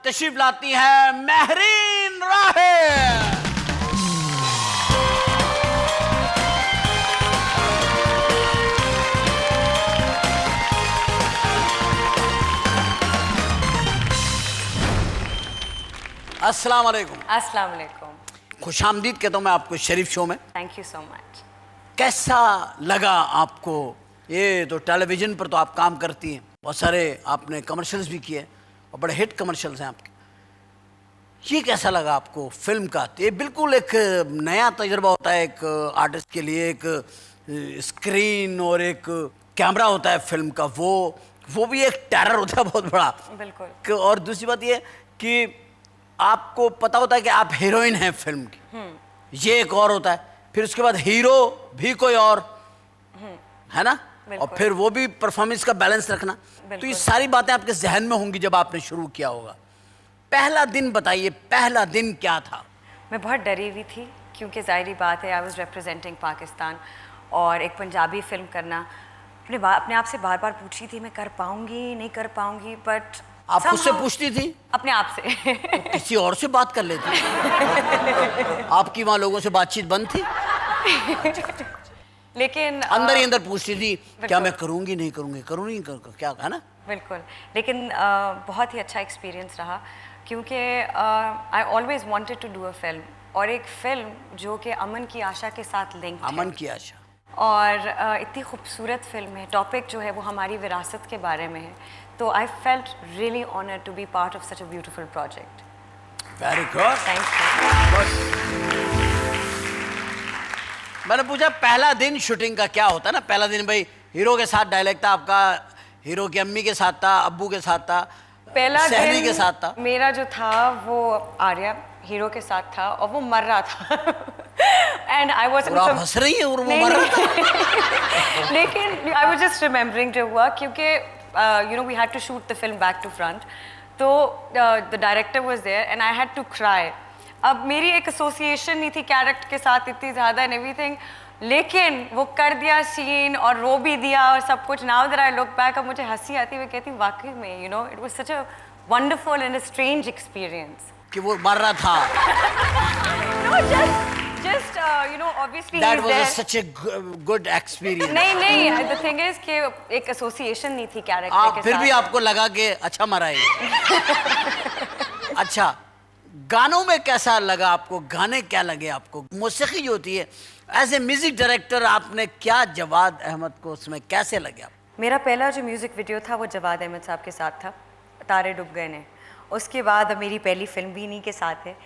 तशरीफ लाती है महरीन राहे। अस्सलाम वालेकुम। अस्सलाम वालेकुम। खुशामदीद कहता हूँ मैं आपको शरीफ शो में। Thank you so much. कैसा लगा आपको? ये तो टेलीविज़न पर तो आप काम करती हैं, बहुत सारे आपने कमर्शियल्स भी किए और बड़े हिट कमर्शियल्स हैं आपके। ये कैसा लगा आपको फिल्म का? ये बिल्कुल एक नया तजुर्बा होता है एक आर्टिस्ट के लिए, एक स्क्रीन और एक कैमरा होता है फिल्म का, वो भी एक टेरर होता है बहुत बड़ा। बिल्कुल। और दूसरी बात ये कि आपको पता होता है कि आप हीरोइन हैं फिल्म की, ये एक और होता है, फिर उसके बाद हीरो भी कोई और है ना, और फिर वो भी परफॉर्मेंस का बैलेंस रखना। तो ये सारी बातें आपके जहन में होंगी जब आपने शुरू किया होगा। पहला दिन बताइए, पहला दिन क्या था? मैं बहुत डरी हुई थी क्योंकि ज़ाहिरी बात है, आई वाज रिप्रेजेंटिंग पाकिस्तान और एक पंजाबी फिल्म करना, अपने आप से बार बार पूछी थी मैं कर पाऊंगी नहीं कर पाऊंगी, बट आप उससे पूछती थी? अपने आप से। तो किसी और से बात कर लेती? आपकी वहाँ लोगों से बातचीत बंद थी? लेकिन अंदर ही अंदर पूछती थी क्या मैं करूँगी नहीं करूँगी, करूँगी क्या, है ना? बिल्कुल। लेकिन बहुत ही अच्छा एक्सपीरियंस रहा क्योंकि I always wanted to do a film, और एक फिल्म जो कि अमन की आशा के साथ लिंक है। अमन की आशा। और इतनी खूबसूरत फिल्म है, टॉपिक जो है वो हमारी विरासत के बारे में है, तो I felt really honoured to be part of such a beautiful project. Very good, thank you. मैंने पूछा पहला दिन शूटिंग का क्या होता है ना, पहला दिन भाई हीरो के साथ डायलॉग था आपका, हीरो की अम्मी के साथ था, अब्बू के साथ था, पहला सहनी के दिन साथ था। मेरा जो था वो आर्या हीरो के साथ था और वो मर रहा था। एंड आई वाज हंस रही है और वो मर रहा था। लेकिन आई वाज जस्ट रिमेम्बरिंग जो हुआ क्योंकि you know we had to shoot the film back to front, तो the director was there and I had to cry. अब मेरी एक एसोसिएशन नहीं थी कैरेक्टर के साथ इतनी ज़्यादा एंड एवरीथिंग, लेकिन वो कर दिया सीन और रो भी दिया और सब कुछ। Now that I look back, अब मुझे हंसी आती है, कहती वाकई में you know it was such a wonderful and a strange experience कि वो मर रहा था। No just you know obviously that he's was there. such a good experience. नहीं the thing is कि एक एसोसिएशन नहीं थी कैरेक्टर के साथ। फिर भी आपको लगा कि अच्छा मरा है। अच्छा, गानों में कैसा लगा आपको? गाने क्या लगे आपको? मौसीकी जो होती है एज ए म्यूजिक डायरेक्टर, आपने क्या जवाद अहमद को उसमें कैसे लगे आप? मेरा पहला जो म्यूजिक वीडियो था वो जवाद अहमद साहब के साथ था, तारे डूब गए ने। उसके बाद मेरी पहली फिल्म भी इन्हीं के साथ है।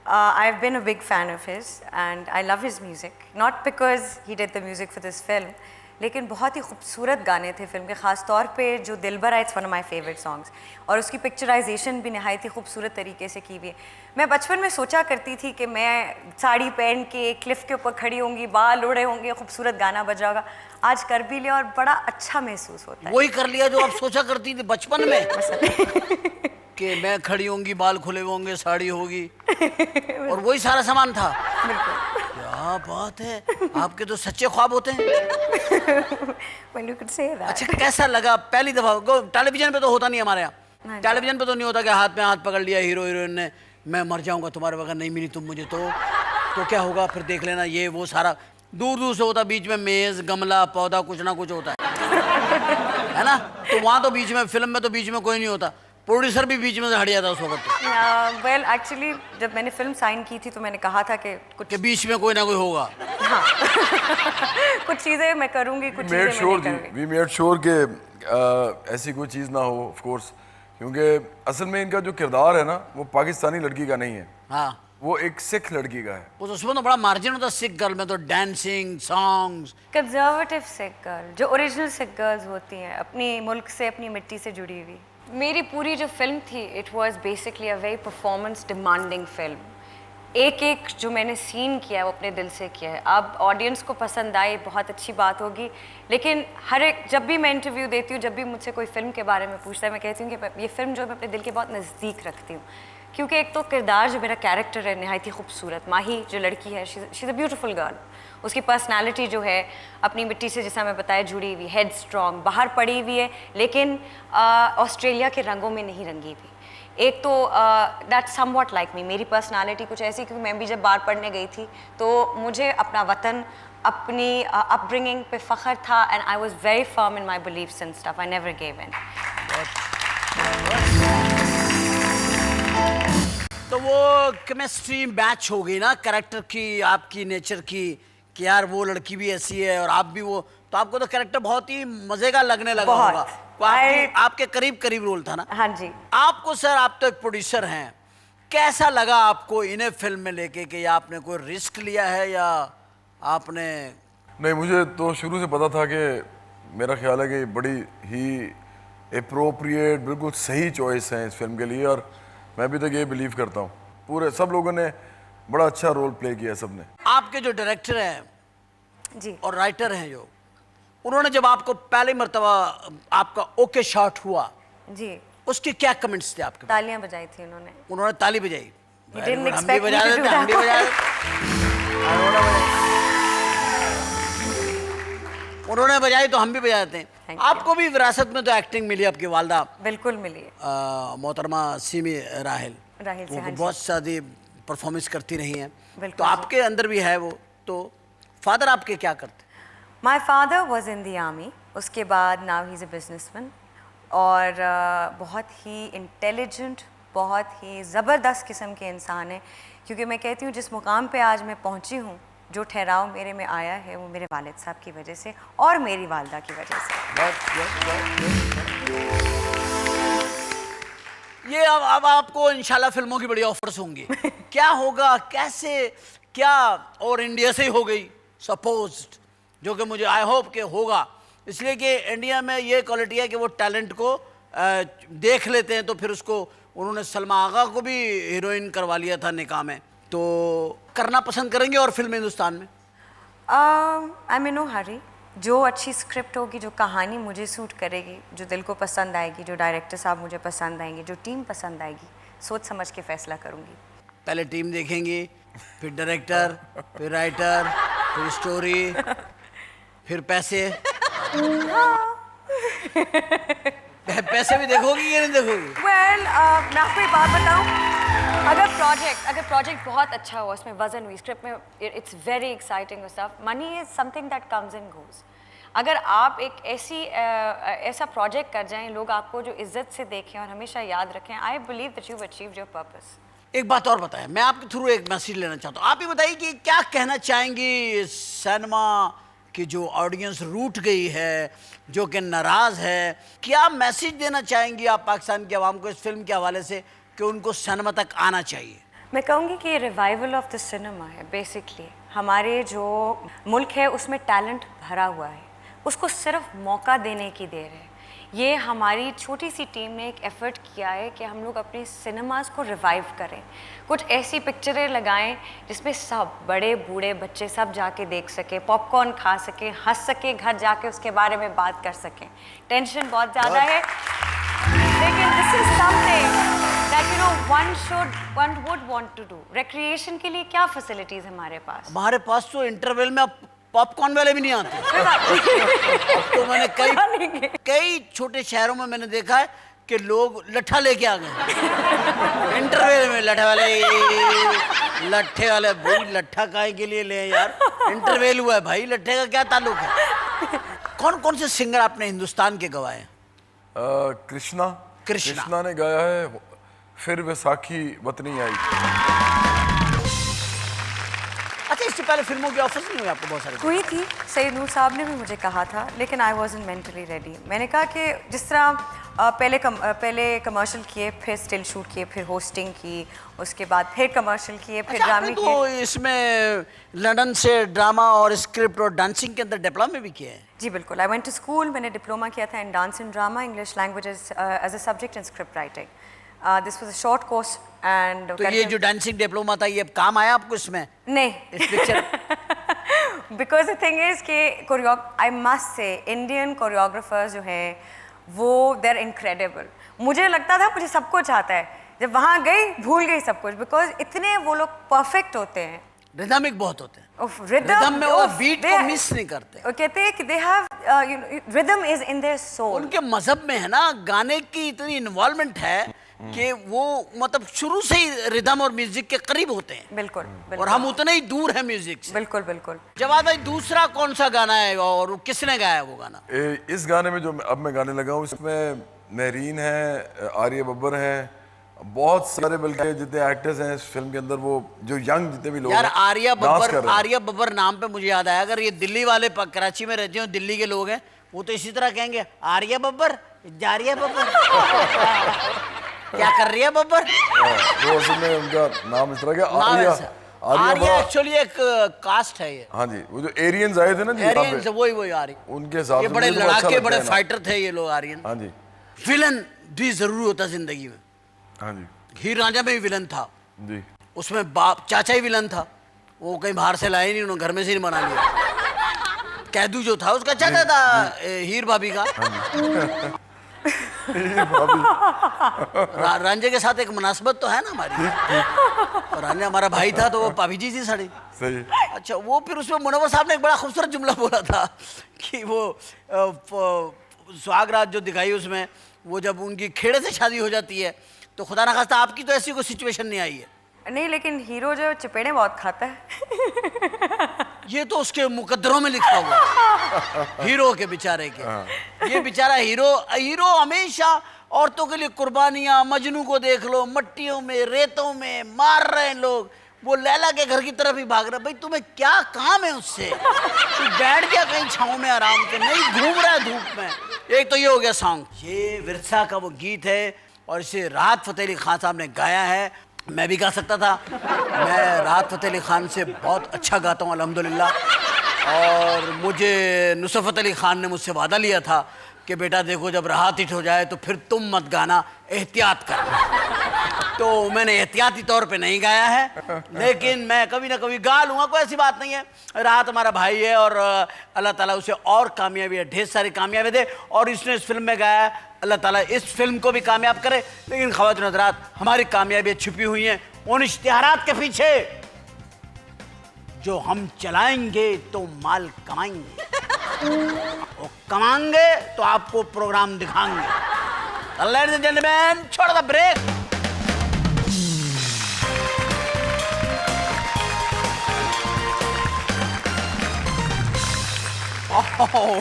I have been a big fan of his and I love his music, not because he did the music for this film, लेकिन बहुत ही खूबसूरत गाने थे फिल्म के, ख़ास तौर पे जो दिलबर है, it's one of my favourite songs, और उसकी पिक्चराइजेशन भी नहायत ही खूबसूरत तरीके से की हुई है। मैं बचपन में सोचा करती थी कि मैं साड़ी पहन के क्लिफ के ऊपर खड़ी होंगी, बाल उड़े होंगे, खूबसूरत गाना बज जाएगा। आज कर भी लिया और बड़ा अच्छा महसूस होता है। वही कर लिया जो आप सोचा करती थी बचपन में कि मैं खड़ी होंगी, बाल खुले होंगे, साड़ी होगी, और वही सारा सामान था। क्या बात है, आपके तो सच्चे ख्वाब होते हैं। Well, you could say that. अच्छा, कैसा लगा पहली दफा? टेलीविजन पे तो होता नहीं हमारे यहाँ, टेलीविजन पे तो नहीं होता कि हाथ में हाथ पकड़ लिया हीरो हीरोइन ने, मैं मर जाऊंगा तुम्हारे बगैर, नहीं मिली तुम मुझे तो क्या होगा, फिर देख लेना, ये वो सारा दूर दूर से होता, बीच में मेज गमला पौधा कुछ ना कुछ होता है ना। तो वहाँ तो बीच में, फिल्म में तो बीच में कोई नहीं होता, प्रोड्यूसर भी बीच में से हट जाता उस वक्त। वेल एक्चुअली जब मैंने फिल्म साइन की थी तो मैंने कहा था कि कुछ के बीच में कोई ना कोई होगा। हाँ। कुछ चीज़ें मैं करूँगी, कुछ चीज़ें मैं नहीं करूँगी। वी मेड श्योर कि ऐसी कोई चीज़ ना हो, ऑफ कोर्स, क्योंकि असल में इनका जो किरदार है ना वो पाकिस्तानी लड़की का नहीं है। हाँ, वो एक सिख लड़की का है। उसमें तो बड़ा मार्जिन होता है सिख गर्ल में, तो dancing songs. Conservative Sikh girl, जो ओरिजिनल सिख गर्ल्स होती हैं, अपनी मुल्क से अपनी मिट्टी से जुड़ी हुई। मेरी पूरी जो फिल्म थी it was basically a very performance demanding film. एक एक जो मैंने सीन किया है वो अपने दिल से किया है। अब ऑडियंस को पसंद आए बहुत अच्छी बात होगी, लेकिन हर एक, जब भी मैं इंटरव्यू देती हूँ, जब भी मुझसे कोई फिल्म के बारे में पूछता है, मैं कहती हूँ कि ये फिल्म जो मैं अपने दिल के बहुत नज़दीक रखती हूँ, क्योंकि एक तो किरदार जो मेरा कैरेक्टर है नहायत ही खूबसूरत, माही जो लड़की है, she is a beautiful girl. उसकी पर्सनालिटी जो है अपनी मिट्टी से, जैसा मैं बताया, जुड़ी हुई, हेड स्ट्रॉन्ग, बाहर पड़ी हुई है, लेकिन ऑस्ट्रेलिया के रंगों में नहीं रंगी हुई। एक तो दैट समवॉट लाइक मी, मेरी पर्सनालिटी कुछ ऐसी, क्योंकि मैं भी जब बाहर पढ़ने गई थी तो मुझे अपना वतन, अपनी अपब्रिंगिंग पे फ़ख्र था, and I was very firm in my beliefs and stuff, I never give in. तो वो केमिस्ट्री मैच हो गई ना कैरेक्टर की, आपकी नेचर की, कि यार वो लड़की भी ऐसी है और आप भी वो, तो आपको तो कैरेक्टर बहुत ही मजे का लगने लगा बहुत। होगा। वो आपके करीब करीब रोल था ना। हाँ जी। आपको सर, आप तो एक प्रोड्यूसर हैं, कैसा लगा आपको इन्हें फिल्म में लेके, कि आपने कोई रिस्क लिया है या आपने? नहीं, मुझे तो शुरू से पता था कि मेरा ख्याल है कि बड़ी ही अप्रोप्रिएट, बिल्कुल सही चॉइस है इस फिल्म के लिए, और मैं अभी तक ये बिलीव करता हूँ। पूरे सब लोगों ने बड़ा अच्छा रोल प्ले किया सबने। आपके जो डायरेक्टर हैं जी। और राइटर हैं जो, उन्होंने जब आपको पहली मर्तबा आपका ओके शॉट हुआ, जी। उसके क्या कमेंट्स थे आपके? तालियां बजाई थी उन्होंने। उन्होंने ताली बजाई। You didn't हम भी expect me बजा to देते, do हम भी that. बजा देते। उन्होंने बजाई तो हम भी बजाते हैं। Thank you. आपको भी विरासत में तो एक्टिंग मिली, आपकी वालदा बिल्कुल मिली है। मोहतरमा सिमी राहिल, राहिल से, वो हाँ जी। बहुत सारी परफॉर्मेंस करती रही हैं, बिल्कुल तो जी। आपके अंदर भी है वो। तो फादर आपके क्या करते? My father was in the army, उसके बाद now he is a businessman, और बहुत ही इंटेलिजेंट, बहुत ही ज़बरदस्त किस्म के इंसान है, क्योंकि मैं कहती हूँ जिस मुकाम पे आज मैं पहुँची हूँ, जो ठहराव मेरे में आया है, वो मेरे वालिद साहब की वजह से और मेरी वालदा की वजह से। ये अब आपको इंशाल्लाह फिल्मों की बड़ी ऑफर्स होंगी। क्या होगा, कैसे, क्या? और इंडिया से ही हो गई सपोज्ड, जो कि मुझे आई होप के होगा, इसलिए कि इंडिया में ये क्वालिटी है कि वो टैलेंट को देख लेते हैं, तो फिर उसको उन्होंने सलमा आगा को भी हीरोइन करवा लिया था निकाह में, तो करना पसंद करेंगे और फिल्म हिंदुस्तान में? I am in no hurry. जो अच्छी स्क्रिप्ट होगी, जो कहानी मुझे सूट करेगी, जो दिल को पसंद आएगी, जो डायरेक्टर साहब मुझे पसंद आएंगे, जो टीम पसंद आएगी, सोच समझ के फैसला करूँगी। पहले टीम देखेंगी, फिर डायरेक्टर, फिर राइटर, फिर स्टोरी, फिर पैसे। पैसे भी देखोगी या नहीं देखोगी? Well, मैं आपको एक बात बताऊं, अगर प्रोजेक्ट बहुत अच्छा हो, उसमें वजन हुई, स्क्रिप्ट में it's very exciting stuff, money is something that comes and goes. अगर आप एक ऐसा प्रोजेक्ट कर जाएं, लोग आपको जो इज्जत से देखें और हमेशा याद रखें, I believe that you achieved your purpose. एक बात और बताएं, मैं आपके थ्रू एक मैसेज लेना चाहता हूँ। आप ये बताइए कि क्या कहना चाहेंगी सिनेमा की जो ऑडियंस रूठ गई है, जो कि नाराज़ है, क्या मैसेज देना चाहेंगी आप पाकिस्तान की आवाम को इस फिल्म के हवाले से कि उनको सिनेमा तक आना चाहिए? मैं कहूँगी कि रिवाइवल ऑफ द सिनेमा है बेसिकली। हमारे जो मुल्क है उसमें टैलेंट भरा हुआ है, उसको सिर्फ मौका देने की देर है। ये हमारी छोटी सी टीम ने एक एफ़र्ट किया है कि हम लोग अपने सिनेमाज़ को रिवाइव करें, कुछ ऐसी पिक्चरें लगाएं जिसमें सब बड़े बूढ़े बच्चे सब जाके देख सकें, पॉपकॉर्न खा सकें, हंस सकें, घर जाके उसके बारे में बात कर सकें। टेंशन बहुत ज़्यादा है, लेकिन this is something that you know one would want to do. Recreation के लिए क्या फैसिलिटीज़ हमारे पास? हमारे पास तो इंटरवल में अब पॉपकॉर्न वाले भी नहीं आते। अब तो मैंने कई छोटे शहरों में मैंने देखा है कि लोग लट्ठा लेके आ गए इंटरवल में। लट्ठे वाले भाई, लट्ठा काहे के लिए ले यार, इंटरवल हुआ है भाई, लट्ठे का क्या ताल्लुक है? कौन कौन से सिंगर आपने हिंदुस्तान के गवाए? कृष्णा ने गाया है, फिर वैसाखी वतनी आई। अच्छा, इससे पहले फिल्मों की ऑफर्स नहीं हुई आपको? बहुत सारी हुई थी, सईद नूर साहब ने भी मुझे कहा था, लेकिन आई वॉजंट मेंटली रेडी। मैंने कहा कि जिस तरह पहले कमर्शियल किए, फिर स्टिल शूट किए, फिर होस्टिंग की, उसके बाद फिर कमर्शियल किए, फिर ड्रामे तो किए। इसमें लंदन से ड्रामा और स्क्रिप्ट और डांसिंग के अंदर डिप्लोमा भी किया है? जी बिल्कुल। आई वेंट टू स्कूल, मैंने डिप्लोमा किया था in dance and drama, English language as a subject and script writing. This was a short course and तो ये जो डांसिंग डिप्लोमा था, ये काम आया आपको इसमें? नहीं, इस picture because the thing is कि I must say Indian choreographers जो हैं वो देर इनक्रेडिबल। मुझे लगता था मुझे सब कुछ आता है, जब वहाँ गई भूल गई सब कुछ, बिकॉज इतने वो लोग परफेक्ट होते हैं, रिदमिक बहुत होते हैं, रिदम में वो बीट को मिस नहीं करते। वो कहते हैं कि they have rhythm is in their soul. उनके मजहब में है ना, गाने की इतनी इन्वॉल्वमेंट है, कि वो मतलब शुरू से ही रिदम और म्यूजिक के करीब होते हैं। बिल्कुल और बिल्कुल हम उतने ही दूर हैं म्यूजिक से। बिल्कुल बिल्कुल। जवाद भाई, दूसरा कौन सा गाना है और किसने गाया है वो गाना? इस गाने में जो अब मैं गाने लगा हूँ, इसमें मेहरीन है, आर्य बब्बर है, बहुत सारे बल्कि जितने एक्टर्स हैं इस फिल्म के अंदर, वो जो यंग जितने भी लोग यार हैं, आर्या डांस कर बब्बर, रहे हैं। आर्या बब्बर नाम पे मुझे याद आया, अगर ये दिल्ली वाले कराची में रहते हो, दिल्ली के लोग हैं, वो तो इसी तरह कहेंगे आर्या बब्बर, जारिया बब्बर। क्या कर रही है बब्बर? वो असल में उनका नाम इस तरह का नाम आर्या। ऐसा। आर्या एक्चुअली एक कास्ट है ये। हाँ जी, वो जो एरियंस आए थे ना जी यहाँ एरियन से पे, वही आर्य। उनके हिसाब ये से बड़े मुझे बहुत अच्छा लड़ाके, लगता बड़े है ना। फाइटर थे ये लोग आर्यन। हाँ जी, विलन भी जरूरी होता जिंदगी में। हाँ जी, हीर रांझा में भी विलन था, जी। उसमें बाप चाचा ही विलन था, वो कहीं बाहर से लाए नहीं, उन्होंने घर में से नहीं बना लिया। कैदू जो था उसका चाचा था, हीर भाभी का। रांझे के साथ एक मुनासबत तो है ना हमारी, और रांझा हमारा भाई था तो वो भाभी जी थी साड़ी। सही। अच्छा, वो फिर उसमें मुनव्वर साहब ने एक बड़ा खूबसूरत जुमला बोला था कि वो सुहाग रात जो दिखाई उसमें, वो जब उनकी खेड़े से शादी हो जाती है तो खुदा ना खास्ता आपकी तो ऐसी कोई सिचुएशन नहीं आई है। नहीं, लेकिन हीरो जो चपेड़े बहुत खाता है। ये तो उसके मुकद्दरों में लिखा हुआ है, हीरो के बेचारे के। ये बेचारा हीरो हमेशा औरतों के लिए कुर्बानियां, मजनू को देख लो, मट्टियों में रेतों में मार रहे हैं लोग, वो लैला के घर की तरफ ही भाग रहा है। भाई तुम्हें क्या काम है उससे? तू बैठ गया कहीं छांव में आराम के, नहीं घूम रहा है धूप में। एक तो ये हो गया सॉन्ग, ये विरसा का वो गीत है और इसे राहत फतेह अली खान साहब ने गाया है। मैं भी गा सकता था, मैं राहत फतेह अली खान से बहुत अच्छा गाता हूँ अल्हम्दुलिल्लाह। और मुझे नुसरत अली खान ने मुझसे वादा लिया था कि बेटा देखो जब राहत हिट हो जाए तो फिर तुम मत गाना, एहतियात कर। तो मैंने एहतियाती तौर पे नहीं गाया है, लेकिन मैं कभी ना कभी गा लूँगा, कोई ऐसी बात नहीं है। राहत हमारा भाई है और अल्लाह ताला उसे और कामयाबी है, ढेर सारी कामयाबी दे, और इसने इस फिल्म में गाया है, अल्लाह ताला इस फिल्म को भी कामयाब करे। लेकिन ख़वातीन हज़रात, हमारी कामयाबियाँ छुपी हुई हैं उन इश्तिहारात के पीछे जो हम चलाएंगे तो माल कमाएंगे, और कमाएंगे तो आपको प्रोग्राम दिखाएंगे। लेडीज एंड जेंटलमैन, छोड़ the break.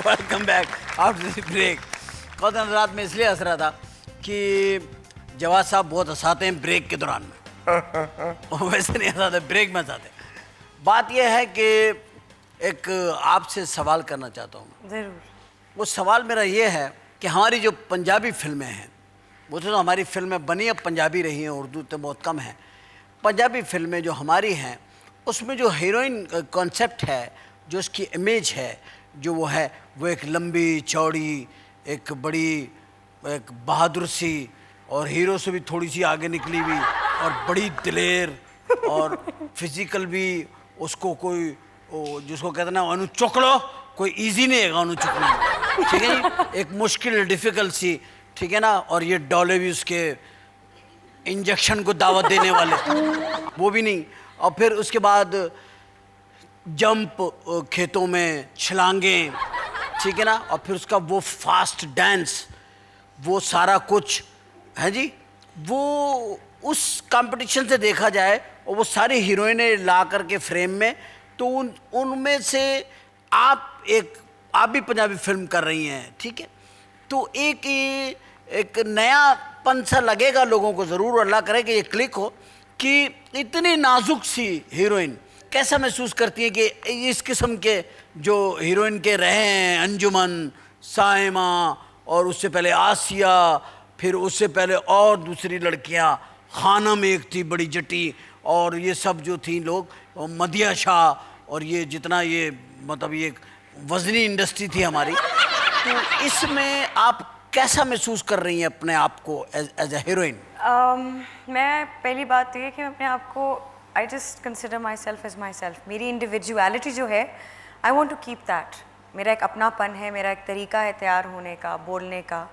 Welcome back after the break. ख़वातीन हज़रात, में इसलिए हंस रहा था कि जवाद साहब बहुत हंसाते हैं ब्रेक के दौरान में, वैसे नहीं हंसाते, ब्रेक में हंसाते। बात यह है कि एक आपसे सवाल करना चाहता हूँ। जरूर। वो सवाल मेरा ये है कि हमारी जो पंजाबी फिल्में हैं, वो तो हमारी फिल्में बनी अब पंजाबी रही हैं, उर्दू तो बहुत कम है। पंजाबी फिल्में जो हमारी हैं उसमें जो हीरोइन कॉन्सेप्ट है, जो उसकी इमेज है, जो वो है, वो एक लंबी चौड़ी, एक बड़ी, एक बहादुर सी, और हीरो से भी थोड़ी सी आगे निकली हुई, और बड़ी दिलेर, और फिजिकल भी उसको कोई जिसको कहते हैं ना अनु चुक लो, कोई इजी नहीं है अनु चुकना, ठीक है जी, एक मुश्किल डिफ़िकल्ट सी, ठीक है ना। और ये डॉले भी उसके इंजेक्शन को दावत देने वाले, वो भी नहीं। और फिर उसके बाद जंप, खेतों में छलांगें, ठीक है ना। और फिर उसका वो फास्ट डांस, वो सारा कुछ है जी। वो उस कंपटीशन से देखा जाए और वो सारी हीरोइनें ला करके फ्रेम में, तो उनमें से आप भी पंजाबी फिल्म कर रही हैं, ठीक है। तो एक नयापन सा लगेगा लोगों को ज़रूर, और अल्लाह करे कि ये क्लिक हो कि इतनी नाजुक सी हीरोइन कैसा महसूस करती है कि इस किस्म के जो हीरोइन के रहे हैं, अंजुमन, साइमा, और उससे पहले आसिया, फिर उससे पहले और दूसरी लड़कियां, खानम एक थी बड़ी जटी, और ये सब जो थी लोग, मदिया शाह, और ये जितना ये मतलब ये वज़नी इंडस्ट्री थी हमारी। तो इसमें आप कैसा महसूस कर रही हैं अपने आप को एज ए हीरोइन? मैं पहली बात तो ये कि मैं अपने आप को, I just consider myself as myself. मेरी इंडिविजुअलिटी जो है, I want to keep that. मेरा एक अपनापन है, मेरा एक तरीका है तैयार होने का, बोलने का।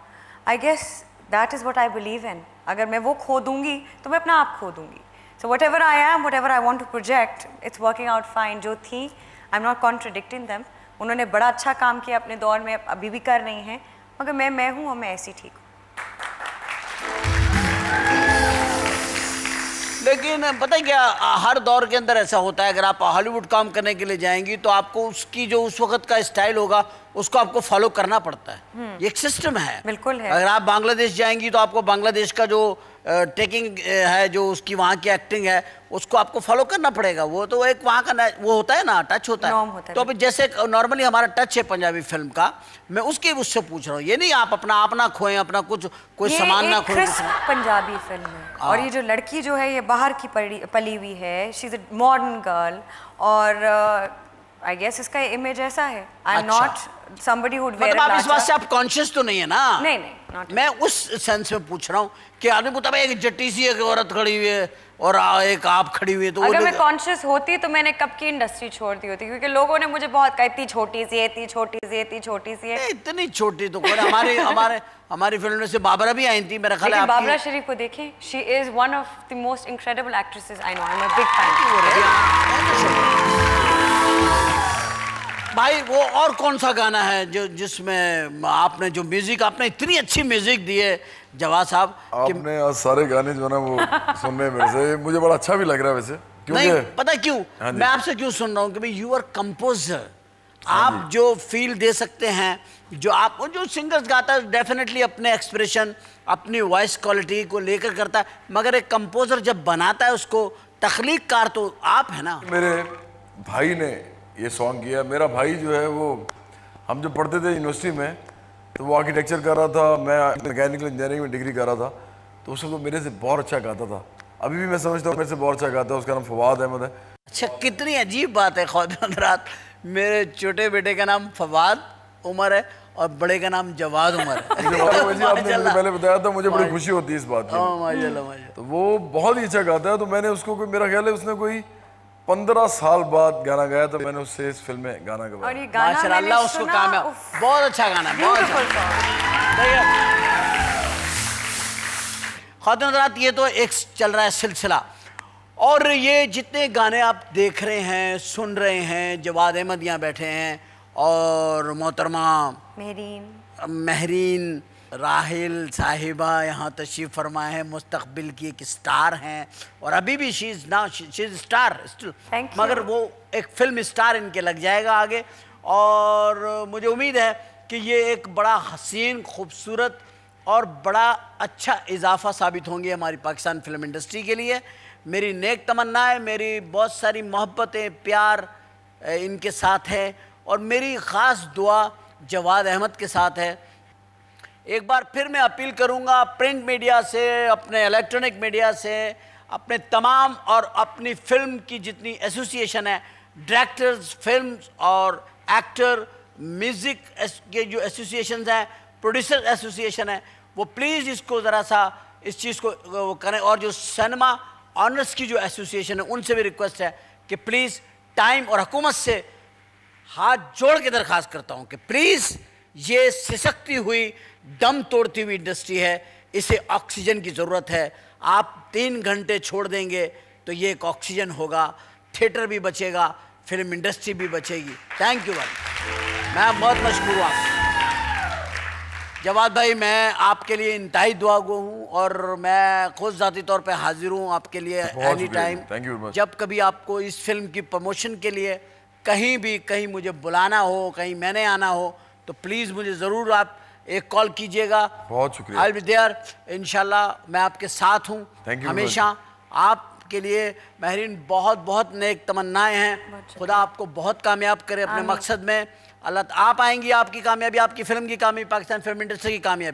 I guess that is what I believe in. अगर मैं वो खो दूँगी तो मैं अपना आप खो दूँगी। So whatever I am, whatever I want to project, it's working out fine. जो थी, I am not contradicting them. उन्होंने बड़ा अच्छा काम किया अपने दौर में, अभी भी कर रही हैं, मगर मैं हूँ और मैं ऐसी ठीक हूँ। लेकिन पता है क्या, हर दौर के अंदर ऐसा होता है, अगर आप हॉलीवुड काम करने के लिए जाएंगी तो आपको उसकी जो उस वक्त का स्टाइल होगा उसको आपको फॉलो करना पड़ता है। ये एक सिस्टम है। बिल्कुल है। अगर आप बांग्लादेश जाएंगी तो आपको बांग्लादेश का जो टेकिंग है, जो उसकी वहाँ की एक्टिंग है, उसको आपको फॉलो करना पड़ेगा। वो तो एक वहाँ का वो होता है ना, टच होता नॉर्म है। होता है। तो अभी जैसे नॉर्मली हमारा टच है पंजाबी फिल्म का, मैं उसके उससे पूछ रहा हूँ। ये नहीं आप अपना खोएं, अपना कुछ कोई ये सामान ना एक खोएं। क्रिस्प पंजाबी फिल्म है। और ये जो लड़की जो है ये बाहर की पली हुई है, she is a modern girl. और आई गेस इसका इमेज ऐसा है। आई am not somebody would wear मतलब आप इस बात से आप कॉन्शियस तो नहीं है ना? नहीं, not मैं उस सेंस में पूछ रहा हूँ कि आदमी को तब एक जट्टी सी एक औरत खड़ी हुई है और एक आप खड़ी हुई है, तो अगर मैं कॉन्शियस होती तो मैंने कब की इंडस्ट्री छोड़ दी होती, क्योंकि लोगों ने मुझे बहुत कहा इतनी छोटी सी है, इतनी छोटी सी है, इतनी छोटी सी है। इतनी छोटी तो कौन? हमारी फिल्म में से बाबरा भी आई थी मेरा ख्याल है। लेकिन बाबरा शरीफ को देखें, she is one of the most incredible actresses I know. I am a big fan. भाई वो और कौन सा गाना है जो जिसमें आपने जो म्यूजिक, आपने इतनी अच्छी म्यूजिक दी है जवाद साहब कि आपने आज सारे गाने जो है ना वो सुन रहे हैं मेरे से, मुझे बड़ा अच्छा भी लग रहा है वैसे। नहीं क्योंकि पता क्यों हाँ जी। मैं आपसे क्यों सुन रहा हूँ कि भाई यू आर कंपोजर। आप जो फील दे सकते हैं, जो आप जो सिंगर्स गाता है डेफिनेटली अपने एक्सप्रेशन, अपनी वॉइस क्वालिटी को लेकर करता है, मगर एक कंपोजर जब बनाता है उसको, तख्लीक कार तो आप है ना। मेरे भाई ने ये सॉन्ग किया। मेरा भाई जो है वो, हम जब पढ़ते थे यूनिवर्सिटी में तो वो आर्किटेक्चर कर रहा था, मैं मैकेनिकल इंजीनियरिंग में डिग्री कर रहा था, तो उस वक्त वो मेरे से बहुत अच्छा गाता था। अभी भी मैं समझता हूँ मेरे से बहुत अच्छा गाता है। उसका नाम फवाद अहमद है। अच्छा, कितनी अजीब बात है ख्वातीन हज़रात, मेरे छोटे बेटे का नाम फवाद उमर है और बड़े का नाम जवाद उमर है। मुझे पता है, वैसे आपने मुझे पहले बताया था, मुझे बड़ी खुशी होती है इस बात की। माशाल्लाह माशाल्लाह। तो वो बहुत ही अच्छा गाता है। तो मैंने उसको मेरा ख्याल है उसने कोई 15 साल बाद गाना गाया था, मैंने उससे इस फिल्म में गाना और गवाया। ये गाना माशाल्लाह मैंने उसको सुना, काम है, उफ, बहुत अच्छा गाना है, बहुत अच्छा। beautiful song। देखिए ख्वातीन हज़रात, ये तो एक चल रहा है सिलसिला, और ये जितने गाने आप देख रहे हैं, सुन रहे हैं, जवाद अहमद यहाँ बैठे हैं और मोहतरमा महरीन राहिल साहिबा यहाँ तशरीफ़ फरमा है, मुस्तकबिल की एक स्टार हैं और अभी भी शी इज़ ना, she is star still, Thank you। मगर वो एक फिल्म स्टार इनके लग जाएगा आगे। और मुझे उम्मीद है कि ये एक बड़ा हसीन, खूबसूरत और बड़ा अच्छा इजाफा साबित होंगे हमारी पाकिस्तान फिल्म इंडस्ट्री के लिए। मेरी नेक तमन्ना है, मेरी बहुत सारी मोहब्बतें, प्यार इनके साथ है और मेरी ख़ास दुआ जवाद अहमद के साथ है। एक बार फिर मैं अपील करूंगा प्रिंट मीडिया से, अपने इलेक्ट्रॉनिक मीडिया से, अपने तमाम और अपनी फिल्म की जितनी एसोसिएशन है, डायरेक्टर्स, फिल्म और एक्टर, म्यूज़िक के जो एसोसिएशंस हैं, प्रोड्यूसर एसोसिएशन है, वो प्लीज़ इसको ज़रा सा इस चीज़ को वो करें। और जो सिनेमा ऑनर्स की जो एसोसिएशन है उनसे भी रिक्वेस्ट है कि प्लीज़ टाइम, और हुकूमत से हाथ जोड़ के दरख्वास्त करता हूँ कि प्लीज़ ये सिसकती हुई, दम तोड़ती हुई इंडस्ट्री है, इसे ऑक्सीजन की ज़रूरत है। आप 3 घंटे छोड़ देंगे तो ये एक ऑक्सीजन होगा, थिएटर भी बचेगा, फिल्म इंडस्ट्री भी बचेगी। थैंक यू भाई, मैं बहुत मशहूर हूँ आपका। जवाद भाई, मैं आपके लिए इंतहाई दुआगो हूँ और मैं खुद ज़ाती तौर पे हाजिर हूँ आपके लिए any time. Thank you very much. जब कभी आपको इस फिल्म की प्रमोशन के लिए कहीं मुझे बुलाना हो, कहीं मैंने आना हो, तो प्लीज़ मुझे ज़रूर आप एक कॉल कीजिएगा। बहुत शुक्रिया। आई विल बी देयर, इंशाल्लाह मैं आपके साथ हूँ Thank you हमेशा। आपके लिए महरीन बहुत बहुत नेक तमन्नाएं हैं, खुदा आपको बहुत कामयाब करे अपने मकसद में। अल्लाह, आप आएंगी, आपकी कामयाबी, आपकी फिल्म की कामयाबी, पाकिस्तान फिल्म इंडस्ट्री की कामयाबी।